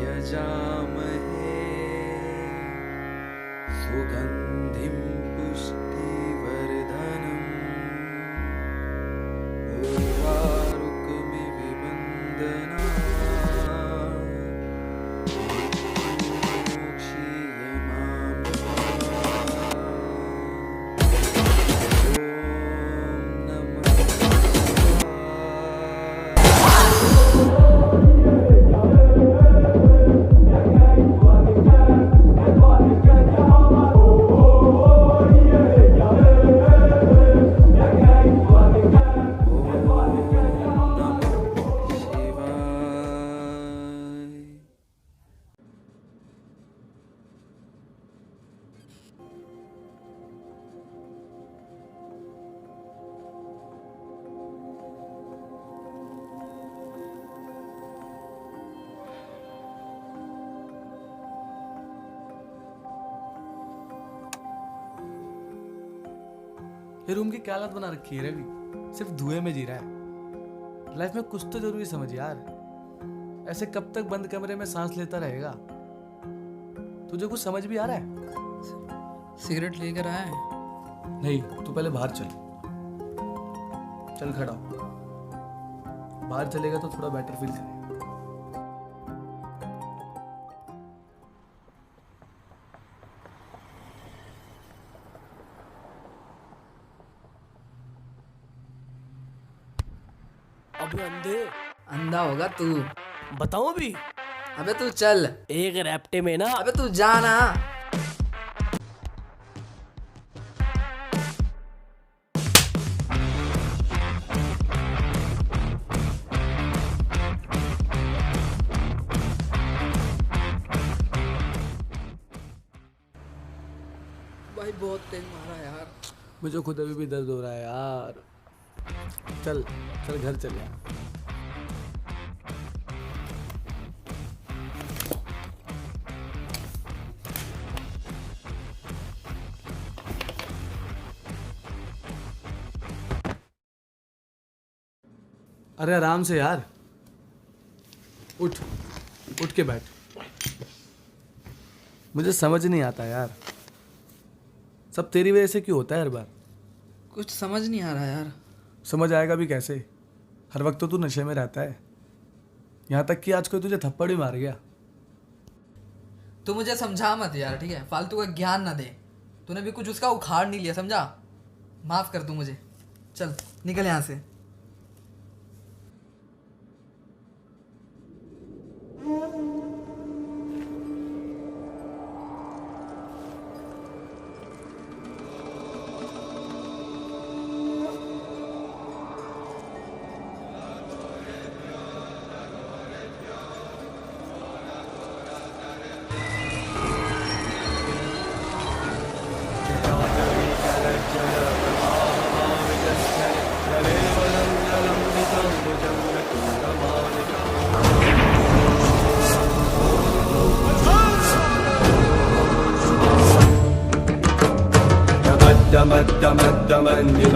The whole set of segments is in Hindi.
यजामहे सुगन्धिं पुष्टिवर्धनम् उर्वारुकमिव ये रूम की क्या हालत बना रखी है रवि। सिर्फ धुएं में जी रहा है। लाइफ में कुछ तो जरूरी समझ यार। ऐसे कब तक बंद कमरे में सांस लेता रहेगा? तुझे कुछ समझ भी आ रहा है? सिगरेट लेकर आए? नहीं, तू पहले बाहर चल। चल खड़ा हो। बाहर चलेगा तो थोड़ा बेटर फील करेगा। अबे अंधे, अंधा होगा तू। बताऊं अभी? अबे तू चल। एक रैप्टे में ना अबे तू जा ना। भाई बहुत तेज मारा यार। मुझे खुद अभी भी दर्द हो रहा है यार। चल चल घर चल यार। अरे आराम से यार। उठ उठ के बैठ। मुझे समझ नहीं आता यार, सब तेरी वजह से क्यों होता है हर बार? कुछ समझ नहीं आ रहा यार। समझ आएगा भी कैसे? हर वक्त तो तू नशे में रहता है। यहाँ तक कि आज कोई तुझे थप्पड़ भी मार गया। तू मुझे समझा मत यार, ठीक है? फालतू का ज्ञान ना दे। तूने भी कुछ उसका उखाड़ नहीं लिया, समझा? माफ कर तू मुझे। चल निकल यहाँ से।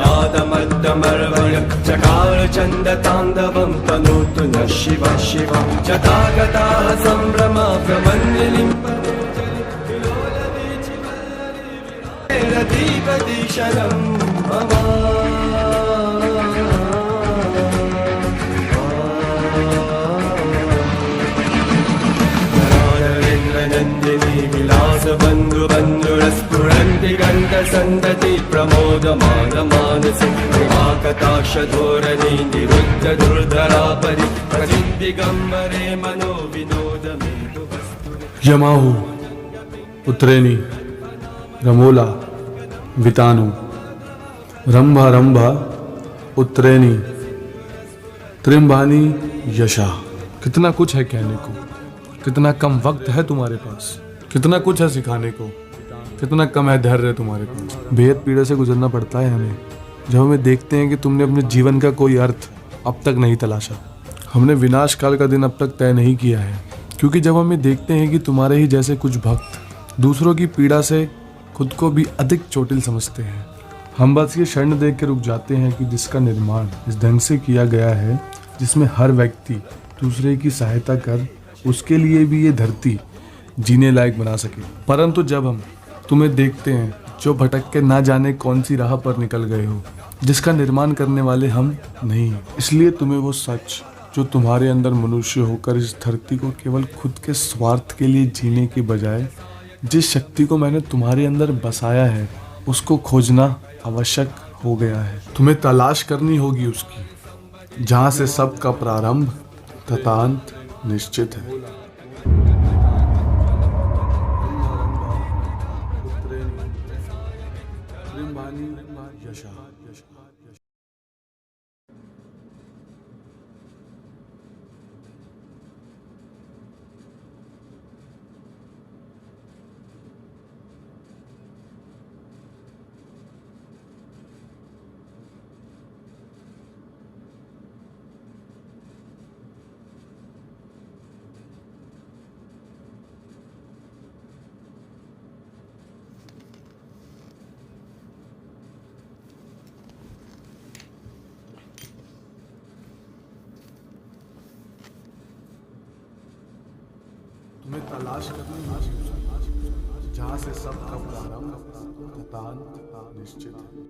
मद्दमद्दमर्वणं चकारचन्दताण्डवं तनोतु न शिव शिव जतागताः सम्भ्रमा प्रमन्यलिं दीपदीशनं मम नन्दिनी विलासबन्धु बन्धुरस्फुरन्ति गन्धसन्दति प्रमोदमानमानसि कृपाकटाक्षधोरणी निरुद्ध दुर्धरापरि प्रसिद्धिगम्बरे मनो विनोदमेतु यमाहु पुत्रेणी रमोला वितानु रंभा रंभा उत्रेणी त्रिम्बानी यशा। कितना कुछ है कहने को, कितना कम वक्त है तुम्हारे पास, कितना कुछ है सिखाने को, कितना कम है धैर्य तुम्हारे पास। बेहद पीड़ा से गुजरना पड़ता है हमें जब हमें देखते हैं कि तुमने अपने जीवन का कोई अर्थ अब तक नहीं तलाशा। हमने विनाश काल का दिन अब तक तय नहीं किया है, क्योंकि जब हमें देखते हैं कि तुम्हारे ही जैसे कुछ भक्त दूसरों की पीड़ा से खुद को भी अधिक चोटिल समझते हैं, हम बस ये क्षण देख के रुक जाते हैं कि जिसका निर्माण इस ढंग से किया गया है, जिसमें हर व्यक्ति दूसरे की सहायता कर उसके लिए भी ये धरती जीने लायक बना सके। परंतु जब हम तुम्हें देखते हैं जो भटक के ना जाने कौन सी राह पर निकल गए हो, जिसका निर्माण करने वाले हम नहीं हैं, इसलिए तुम्हें वो सच जो तुम्हारे अंदर मनुष्य होकर इस धरती को केवल खुद के स्वार्थ के लिए जीने की बजाय जिस शक्ति को मैंने तुम्हारे अंदर बसाया है उसको खोजना आवश्यक हो गया है। तुम्हें तलाश करनी होगी उसकी, जहाँ से सबका प्रारंभ तथा अंत निश्चित है। तुम्हें तलाश करनी होगी जहाँ से सबका प्रारंभ तथा अंत निश्चित है।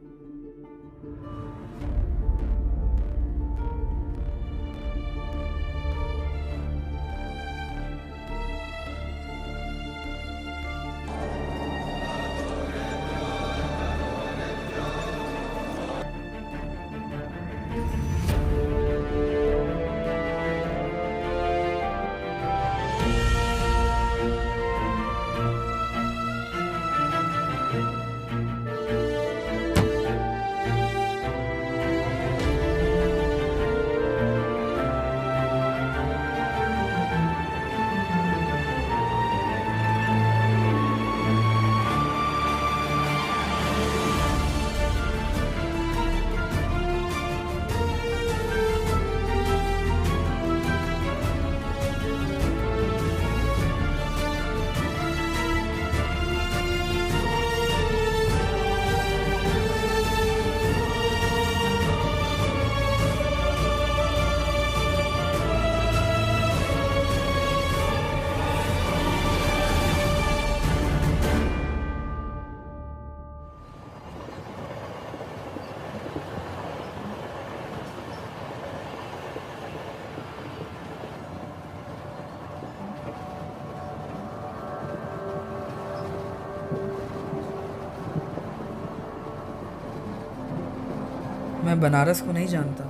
मैं बनारस को नहीं जानता।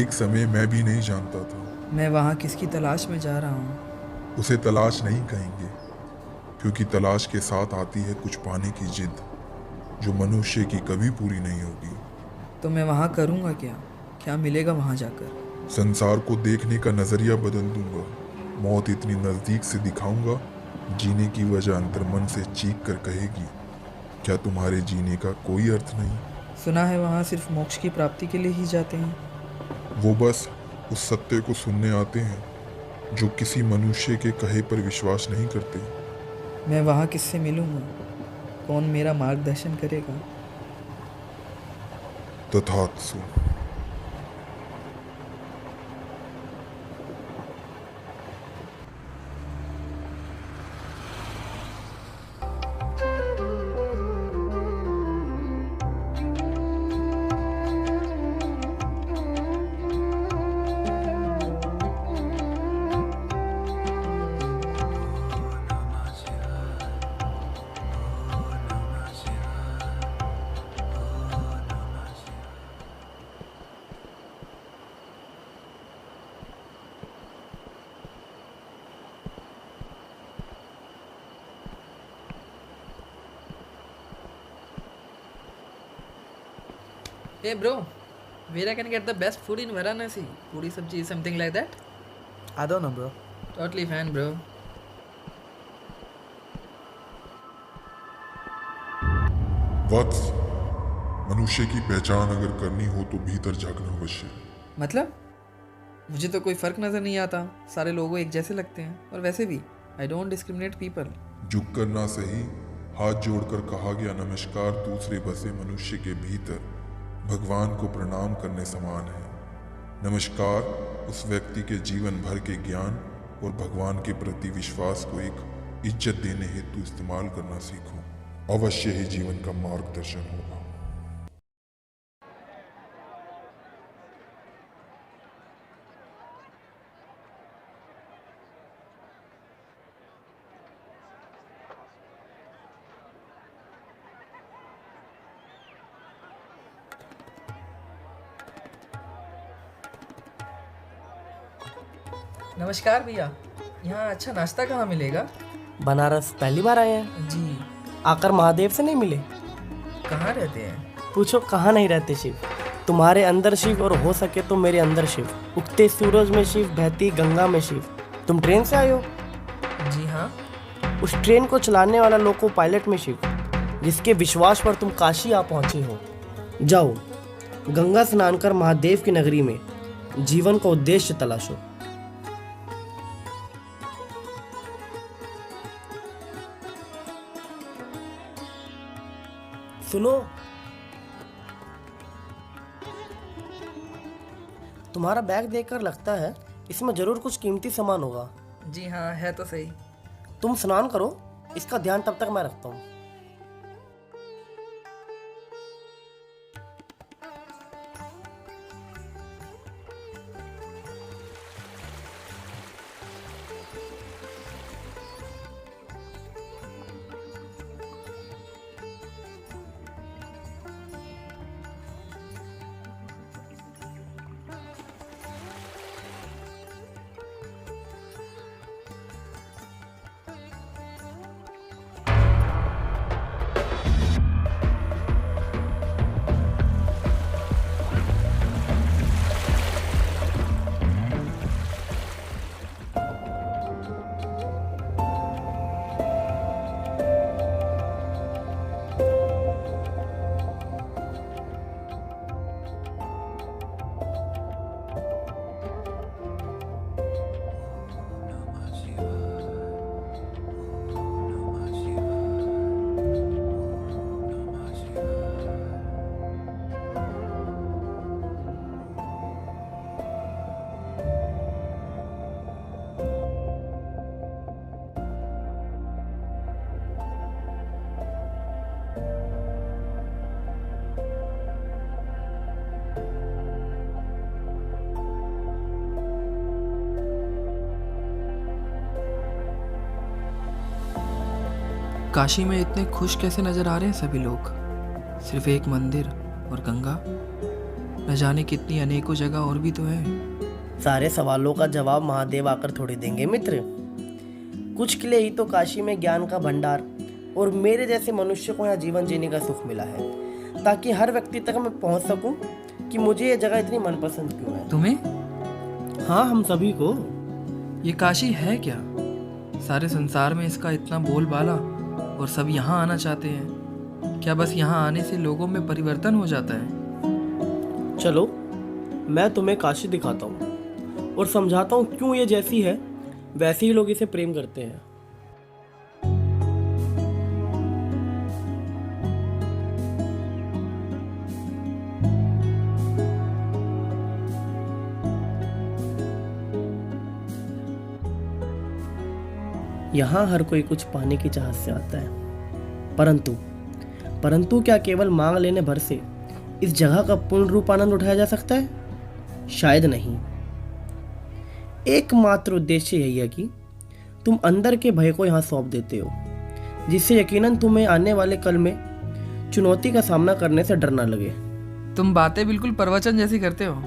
एक समय मैं भी नहीं जानता था। मैं वहाँ किसकी तलाश में जा रहा हूँ। उसे तलाश नहीं कहेंगे, क्योंकि तलाश के साथ आती है कुछ पाने की जिद जो मनुष्य की कभी पूरी नहीं होगी। तो मैं वहाँ करूँगा क्या? क्या मिलेगा वहाँ जाकर? संसार को देखने का नजरिया बदल दूंगा, मौत इतनी नजदीक से दिखाऊंगा, जीने की वजह अंतर्मन से चीख कर कहेगी, क्या तुम्हारे जीने का कोई अर्थ नहीं? सुना है वहाँ सिर्फ मोक्ष की प्राप्ति के लिए ही जाते हैं। वो बस उस सत्य को सुनने आते हैं जो किसी मनुष्य के कहे पर विश्वास नहीं करते। मैं वहाँ किससे मिलूँगा? कौन मेरा मार्गदर्शन करेगा? तथास्तु। Hey bro, where I can get the best food in Varanasi? Puri sabji, something like that? I don't know, bro. Totally fine, bro. वत्स, मनुष्य की पहचान अगर करनी हो तो भीतर झांकना अवश्य। मतलब? मुझे तो कोई फर्क नजर नहीं आता। सारे लोगों एक जैसे लगते हैं, और वैसे भी I don't discriminate people. झुक कर ना सही, हाथ जोड़कर कहा गया नमस्कार दूसरे बसे मनुष्य के भीतर भगवान को प्रणाम करने समान है। नमस्कार उस व्यक्ति के जीवन भर के ज्ञान और भगवान के प्रति विश्वास को एक इज्जत देने हेतु इस्तेमाल करना सीखो। अवश्य ही जीवन का मार्गदर्शन होगा। नमस्कार भैया, यहाँ अच्छा नाश्ता कहाँ मिलेगा? बनारस पहली बार आए हैं? जी। आकर महादेव से नहीं मिले? कहाँ रहते हैं? पूछो कहाँ नहीं रहते शिव। तुम्हारे अंदर शिव और हो सके तो मेरे अंदर शिव। उगते सूरज में शिव, बहती गंगा में शिव। तुम ट्रेन से आए हो? जी हाँ। उस ट्रेन को चलाने वाला लोको पायलट में शिव, जिसके विश्वास पर तुम काशी आ पहुंचे हो। जाओ गंगा स्नान कर महादेव की नगरी में जीवन का उद्देश्य तलाशो। सुनो, तुम्हारा बैग देखकर लगता है इसमें जरूर कुछ कीमती सामान होगा। जी हाँ, है तो सही। तुम स्नान करो, इसका ध्यान तब तक मैं रखता हूँ। काशी में इतने खुश कैसे नजर आ रहे हैं सभी लोग? सिर्फ एक मंदिर और गंगा, न जाने कितनी अनेकों जगह और भी तो है। सारे सवालों का जवाब महादेव आकर थोड़ी देंगे मित्र। कुछ के लिए ही तो काशी में ज्ञान का भंडार और मेरे जैसे मनुष्य को यहाँ जीवन जीने का सुख मिला है, ताकि हर व्यक्ति तक मैं पहुँच सकूँ कि मुझे ये जगह इतनी मनपसंद क्यों है। तुम्हें? हाँ, हम सभी को। ये काशी है क्या? सारे संसार में इसका इतना बोलबाला और सब यहाँ आना चाहते हैं। क्या बस यहाँ आने से लोगों में परिवर्तन हो जाता है? चलो मैं तुम्हें काशी दिखाता हूँ और समझाता हूँ क्यों ये जैसी है वैसे ही लोग इसे प्रेम करते हैं। यहाँ हर कोई कुछ पाने की चाहत से आता है, परंतु क्या केवल मांग लेने भर से इस जगह का पूर्ण रूप आनंद उठाया जा सकता है? शायद नहीं। एकमात्र उद्देश्य यही है कि तुम अंदर के भय को यहाँ सौंप देते हो, जिससे यकीनन तुम्हें आने वाले कल में चुनौती का सामना करने से डर ना लगे। तुम बातें बिल्कुल प्रवचन जैसी करते हो।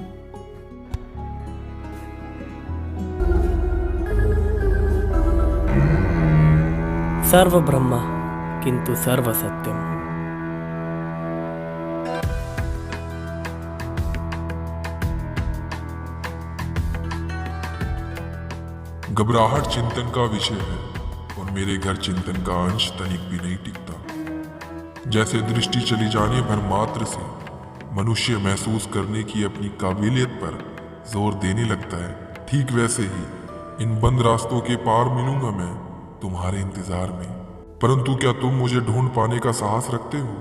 सर्व ब्रह्मा किंतु सर्व सत्यम। घबराहट चिंतन का विषय है और मेरे घर चिंतन का अंश तनिक भी नहीं टिकता। जैसे दृष्टि चली जाने भर मात्र से मनुष्य महसूस करने की अपनी काबिलियत पर जोर देने लगता है, ठीक वैसे ही इन बंद रास्तों के पार मिलूंगा मैं तुम्हारे इंतजार में। परंतु क्या तुम मुझे ढूंढ पाने का साहस रखते हो?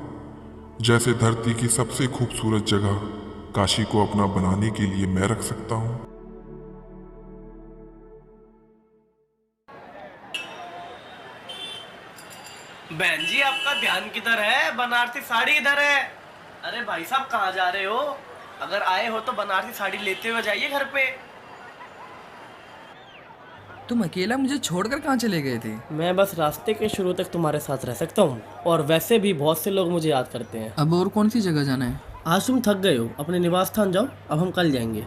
जैसे धरती की सबसे खूबसूरत जगह काशी को अपना बनाने के लिए मैं रख सकता हूँ। बहन जी आपका ध्यान किधर है? बनारसी साड़ी इधर है। अरे भाई साहब कहाँ जा रहे हो? अगर आए हो तो बनारसी साड़ी लेते हुए जाइए घर पे। तुम अकेला मुझे छोड़कर कहाँ चले गए थे? मैं बस रास्ते के शुरू तक तुम्हारे साथ रह सकता हूँ, और वैसे भी बहुत से लोग मुझे याद करते हैं। अब और कौन सी जगह जाना है? आज तुम थक गए हो, अपने निवास स्थान जाओ, अब हम कल जाएंगे।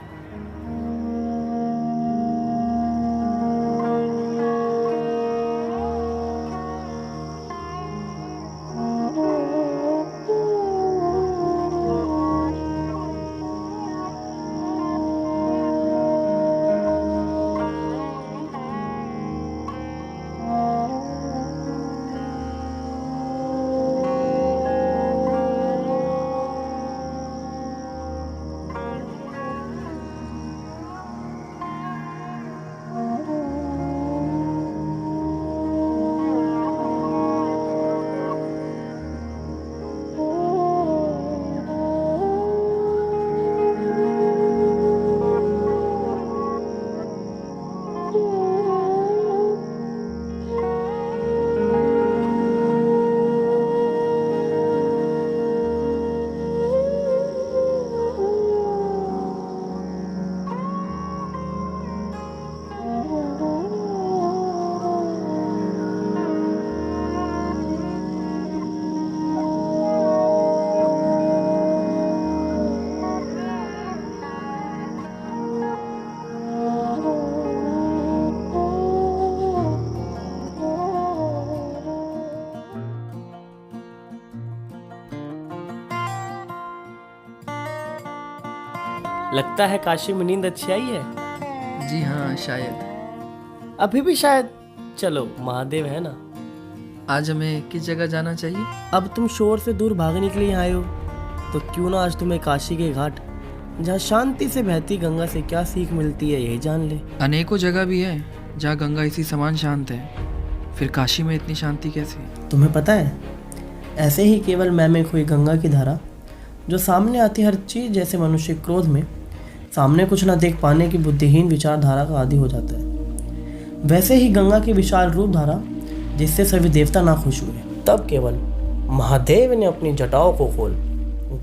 लगता है काशी में नींद अच्छी आई है। जी हाँ, शायद। अभी भी शायद। चलो, महादेव है ना। आज हमें किस जगह जाना चाहिए? अब तुम शोर से दूर भागने के लिए आए हो, तो क्यों ना आज तुम्हें काशी के घाट, जहाँ शांति से बहती गंगा से क्या सीख मिलती है, यही जान ले। अनेकों जगह भी है जहाँ गंगा इसी समान शांत है, फिर काशी में इतनी शांति कैसे? तुम्हें पता है, ऐसे ही केवल मैं हुई गंगा की धारा, जो सामने आती हर चीज, जैसे मनुष्य क्रोध में सामने कुछ ना देख पाने की बुद्धिहीन विचारधारा का आदी हो जाता है, वैसे ही गंगा की विशाल रूप धारा, जिससे सभी देवता ना खुश हुए, तब केवल महादेव ने अपनी जटाओं को खोल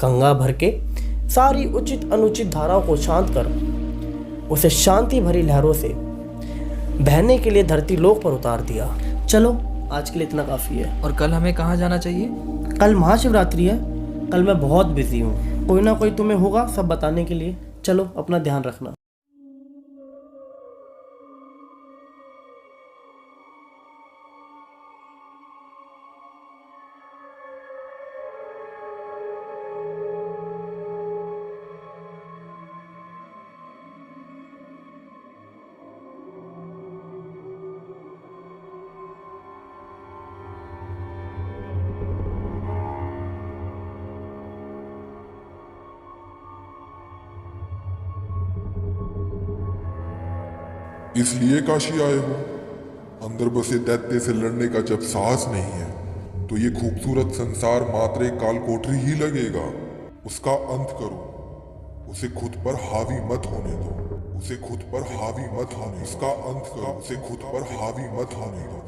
गंगा भर के सारी उचित अनुचित धाराओं को शांत कर उसे शांति भरी लहरों से बहने के लिए धरती लोक पर उतार दिया। चलो, आज के लिए इतना काफी है। और कल हमें कहाँ जाना चाहिए? कल महाशिवरात्रि है, कल मैं बहुत बिजी हूँ, कोई ना कोई तुम्हें होगा सब बताने के लिए। चलो, अपना ध्यान रखना। इसलिए काशी आए हो? अंदर बसे दैत्य से लड़ने का जब साहस नहीं है, तो ये खूबसूरत संसार मात्र एक काल कोठरी ही लगेगा। उसका अंत करो, उसे खुद पर हावी मत होने दो, उसे खुद पर हावी मत होने, उसका अंत करो, उसे खुद पर हावी मत होने दो।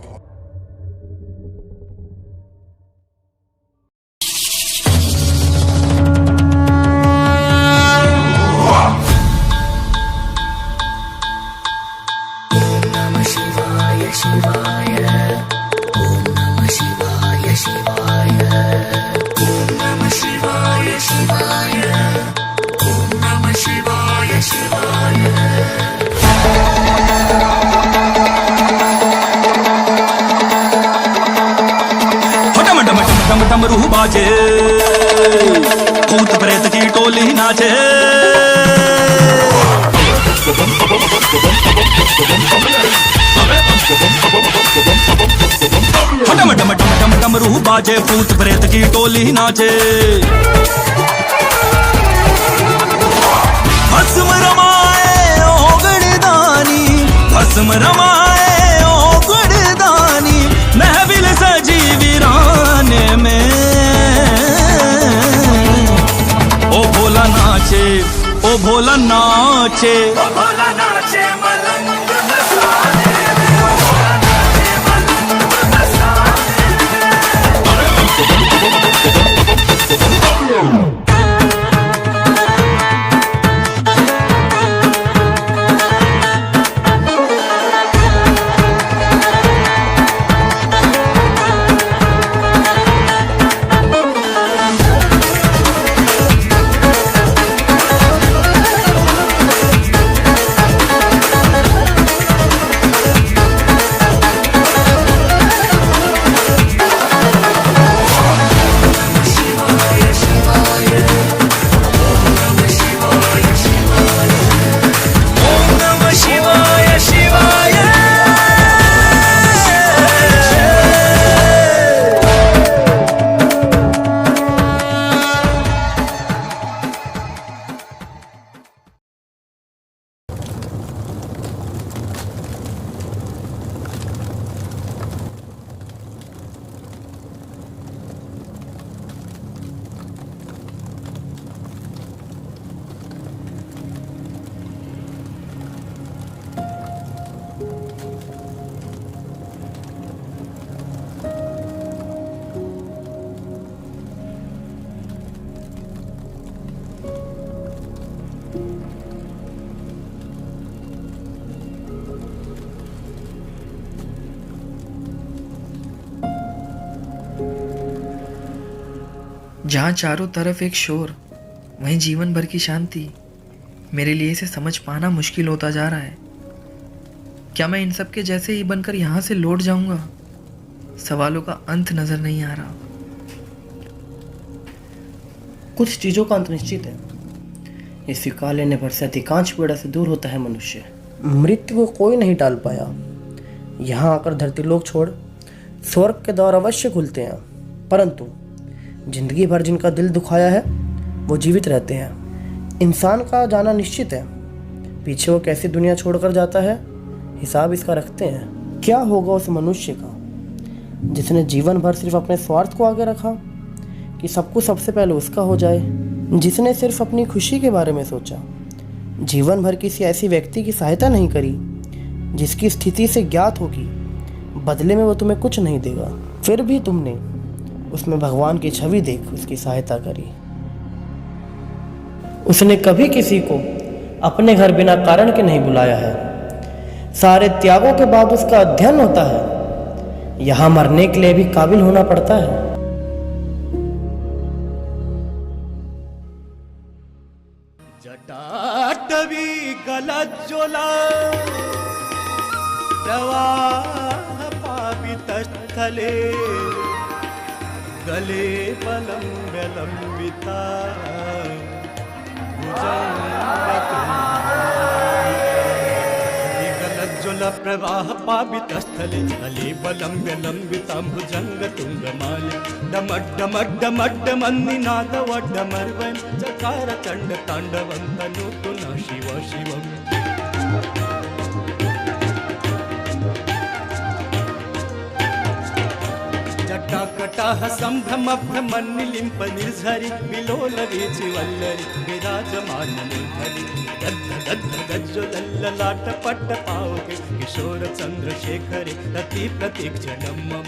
डमरू बाजे, भूत प्रेत की टोली नाचे। डम डम डम डम डमरू बाजे, भूत प्रेत की टोली नाचे। भस्म रमाए ओ गणदानी, भस्म रमाए ओ गणदानी, महफिल सजी वीराने में। ओ भोला नाचे, ओ भोला नाचे, ओ भोला नाचे मलंग मसाले में, ओ भोला नाचे मलंग मसाले में। जहाँ चारों तरफ एक शोर, वहीं जीवन भर की शांति। मेरे लिए इसे समझ पाना मुश्किल होता जा रहा है। क्या मैं इन सब के जैसे ही बनकर यहाँ से लौट जाऊंगा? सवालों का अंत नजर नहीं आ रहा। कुछ चीज़ों का अंत निश्चित है। इस स्वीकार लेने पर से अधिकांश पीड़ा से दूर होता है मनुष्य। मृत्यु को कोई नहीं टाल पाया। यहाँ आकर धरती लोक छोड़ स्वर्ग के द्वार अवश्य खुलते हैं, परंतु जिंदगी भर जिनका दिल दुखाया है वो जीवित रहते हैं। इंसान का जाना निश्चित है। पीछे वो कैसी दुनिया छोड़कर जाता है, हिसाब इसका रखते हैं। क्या होगा उस मनुष्य का जिसने जीवन भर सिर्फ अपने स्वार्थ को आगे रखा कि सब कुछ सबसे पहले उसका हो जाए, जिसने सिर्फ अपनी खुशी के बारे में सोचा, जीवन भर किसी ऐसी व्यक्ति की सहायता नहीं करी जिसकी स्थिति से ज्ञात होगी बदले में वो तुम्हें कुछ नहीं देगा, फिर भी तुमने उसमें भगवान की छवि देख उसकी सहायता करी। उसने कभी किसी को अपने घर बिना कारण के नहीं बुलाया है। सारे त्यागों के बाद उसका अध्ययन होता है। यहाँ मरने के लिए भी काबिल होना पड़ता है। जटाटवी गलज्ज्वला प्रवाह पावितस्थले गले लंबिता गलज्ज्वल प्रवाह पावितस्थले गले लंबिता भुजंग तुंगमाले डमड्डमड्डमड्डमन्निनाद वड्डमर्वं चकार चण्ड ताण्डवं तनोतु न शिव शिवम् जटाकटाह सम्भ्रमभ्रमन्निलिम्प निर्झरि विलोल वीचि वल्लरि विराजमान निर्धरि गद्ध गज्ज्वलल्ललाट पट्ट पावके किशोर चन्द्रशेखरे रति प्रतीक्षणं मम।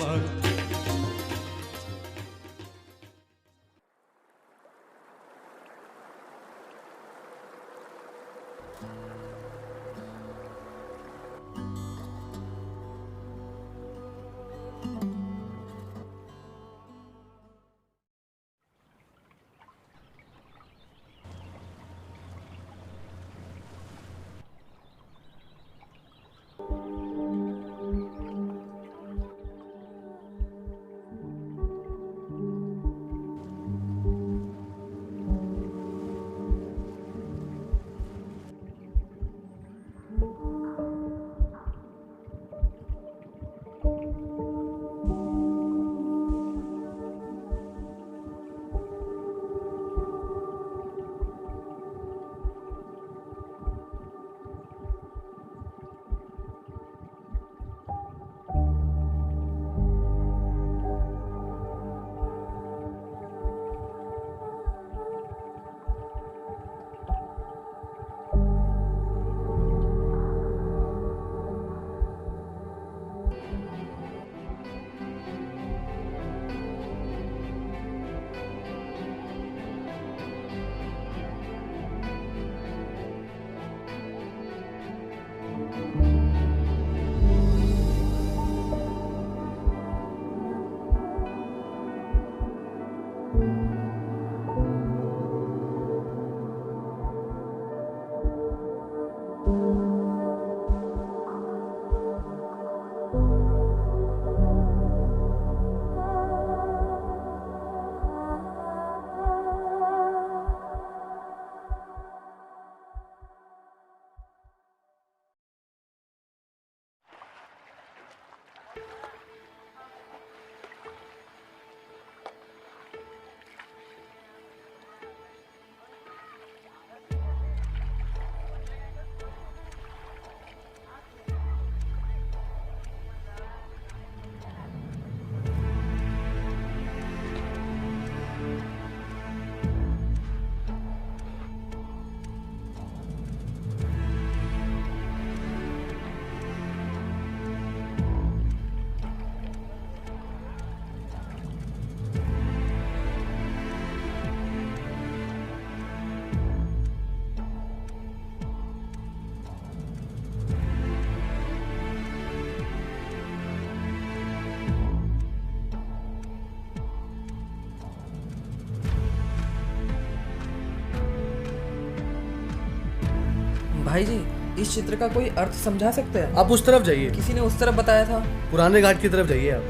भाई जी, इस चित्र का कोई अर्थ समझा सकते हैं? आप उस तरफ जाइए, किसी ने उस तरफ बताया था। पुराने घाट की तरफ जाइए आप।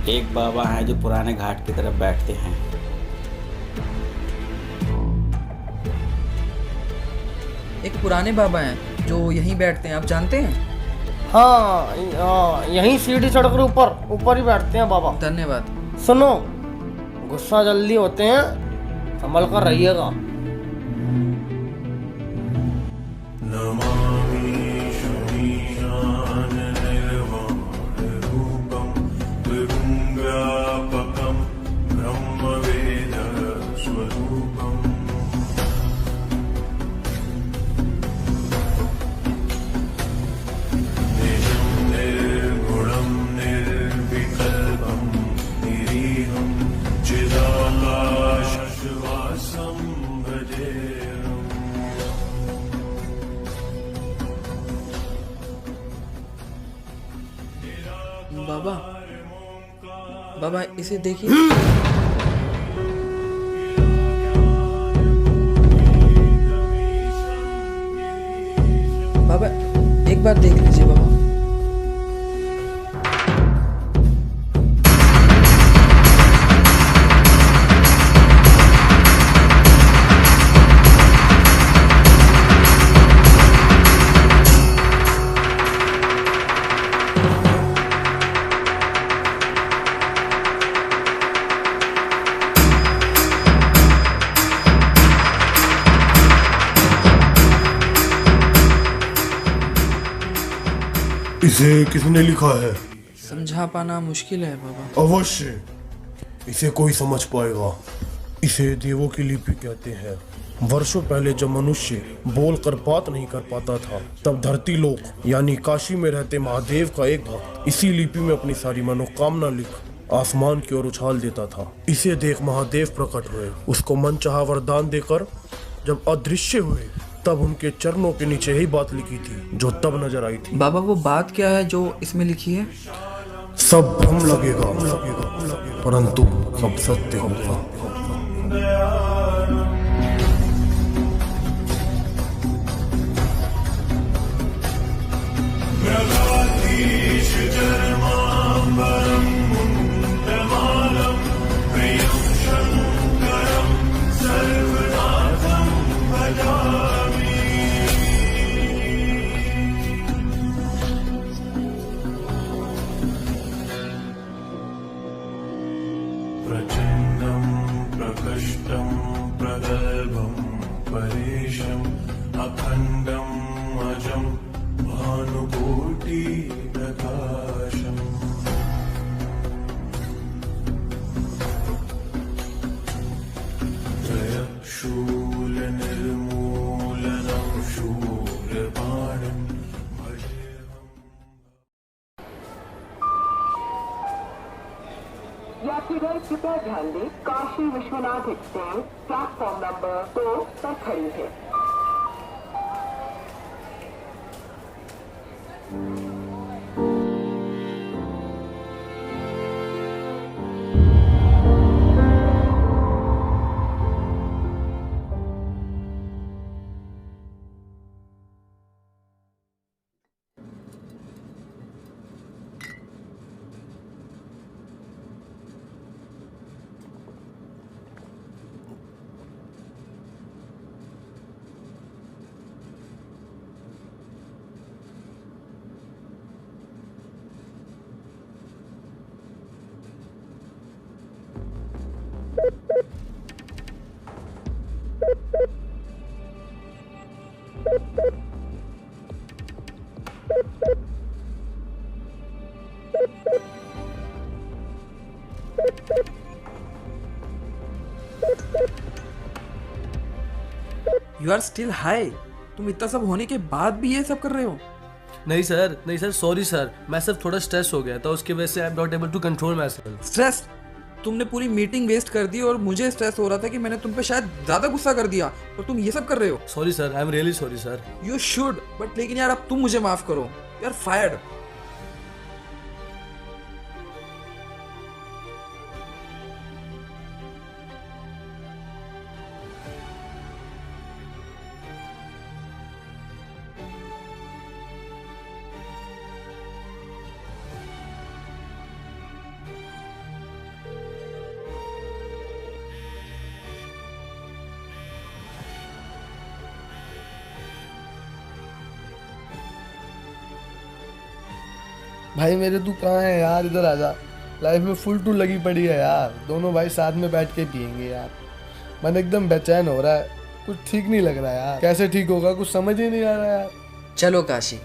एक बाबा हैं जो पुराने घाट की तरफ बैठते हैं। एक पुराने बाबा हैं जो यहीं बैठते हैं, आप जानते हैं? हाँ, यहीं सीढ़ी चढ़कर ऊपर ऊपर ही बैठते हैं बाबा। धन्यवाद। सुनो, गुस्सा जल्दी होते हैं, संभल कर रहिएगा। बाबा, बाबा इसे देखिए। बाबा एक बार देख लीजिए बाबा। इसे किसने लिखा है? समझा पाना मुश्किल है बाबा। अवश्य इसे कोई समझ पाएगा। इसे देवों की लिपि कहते हैं। वर्षों पहले जब मनुष्य बोलकर बात नहीं कर पाता था, तब धरती लोक यानी काशी में रहते महादेव का एक भक्त इसी लिपि में अपनी सारी मनोकामना लिख आसमान की ओर उछाल देता था। इसे देख महादेव प्रकट हुए, उसको मनचाहा वरदान देकर जब अदृश्य हुए, तब उनके चरणों के नीचे यही बात लिखी थी जो तब नजर आई थी। बाबा वो बात क्या है जो इसमें लिखी है? सब भ्रम लगेगा, परंतु सब सत्य होगा। प्रचण्डं प्रकष्टं प्रगल्भं परेशम् अखण्डम् अजं भानुकोटिप्रकाशम् त्रयशूलनिर्मूलनं शूलपाणिम् यात्रीगण कृपया ध्यान दें, Kashi Vishwanath express platform number 2 पर खड़ी है। You are still high. तुम इतना सब होने के बाद भी ये सब कर रहे हो? नहीं सर, सॉरी सर, मैं सिर्फ थोड़ा स्ट्रेस हो गया था, उसकी वजह से I am not able to control myself. Stress? तुमने पूरी मीटिंग वेस्ट कर दी और मुझे स्ट्रेस हो रहा था कि मैंने तुम पे शायद ज्यादा गुस्सा कर दिया और तुम ये सब कर रहे हो। Sorry sir, I am really sorry sir. You should, but लेकिन यार अब तुम मुझे माफ करो। You are fired. भाई मेरे तू कहाँ है यार, इधर आजा। लाइफ में फुल टू लगी पड़ी है यार, दोनों भाई साथ में बैठ के पियेंगे यार। मन एकदम बेचैन हो रहा है, कुछ ठीक नहीं लग रहा यार। कैसे ठीक होगा, कुछ समझ ही नहीं आ रहा यार। चलो काशी,